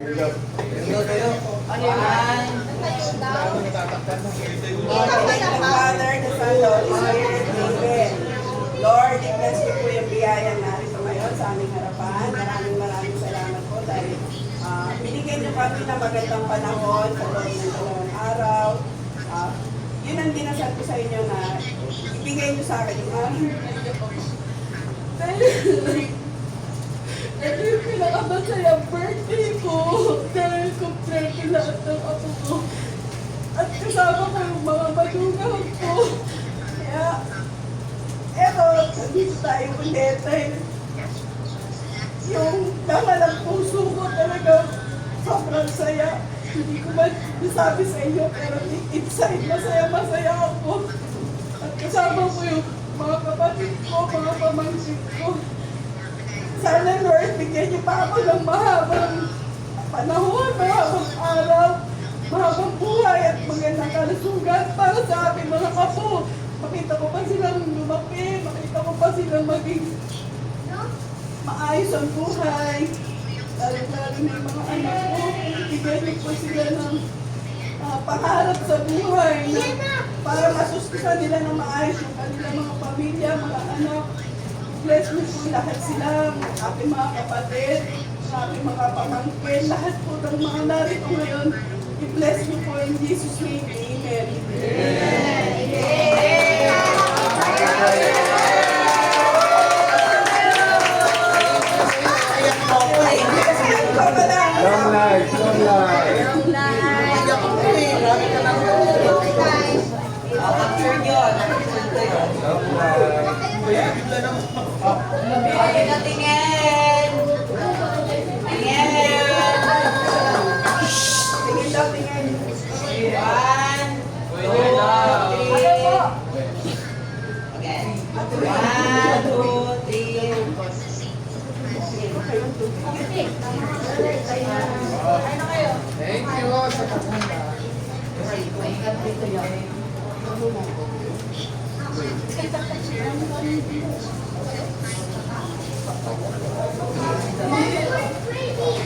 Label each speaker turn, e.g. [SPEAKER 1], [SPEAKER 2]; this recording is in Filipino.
[SPEAKER 1] Ano yan?
[SPEAKER 2] Father, the Son, the Holy Spirit, Amen. Lord, i-bless niyo po yung biyaya narito ngayon sa aming harapan. Maraming salamat po dahil binigyan niyo kami ng magandang panahon sa loob ng 2 araw. Yun ang dinasal ko sa inyo na ibigay niyo sa akin yung
[SPEAKER 3] ito yung pinakamasayang birthday ko dahil kompleto lahat ng apo ko. At kasama ko yung mga magulang ko. Kaya, eto, nandito tayo ulit dahil yung laman ng puso ko talaga sobrang saya. Hindi ko man nasabi sa inyo pero inside masaya ako. At kasama ko yung mga kapatid ko, mga pamangkin ko. Sana Lord, bigyan niyo pa ako ng mahabang panahon, mahabang araw, mahabang buhay at magandang kalusugan para sa aking mga apo. Makita ko pa silang lumaki, makita ko pa silang maging maayos ang buhay. Lalo-lalo na yung mga anak ko, bigyan niyo po sila ng pangarap sa buhay na para masustusan nila ng maayos yung kanilang mga pamilya, mga anak. Bless mo po lahat sila, aking mga kapatid, aking mga pamangkin, lahat po ng mga narito ngayon. I-bless mo po in Jesus' name. Amen.
[SPEAKER 4] Long life, long life.
[SPEAKER 1] Picture nyo.
[SPEAKER 4] Long life.
[SPEAKER 1] Tingin. Tingin.
[SPEAKER 2] Tingin daw, tingin.
[SPEAKER 1] 1, 2, 3. Again. 1, 2, 3.
[SPEAKER 4] Thank you sa pagpunta.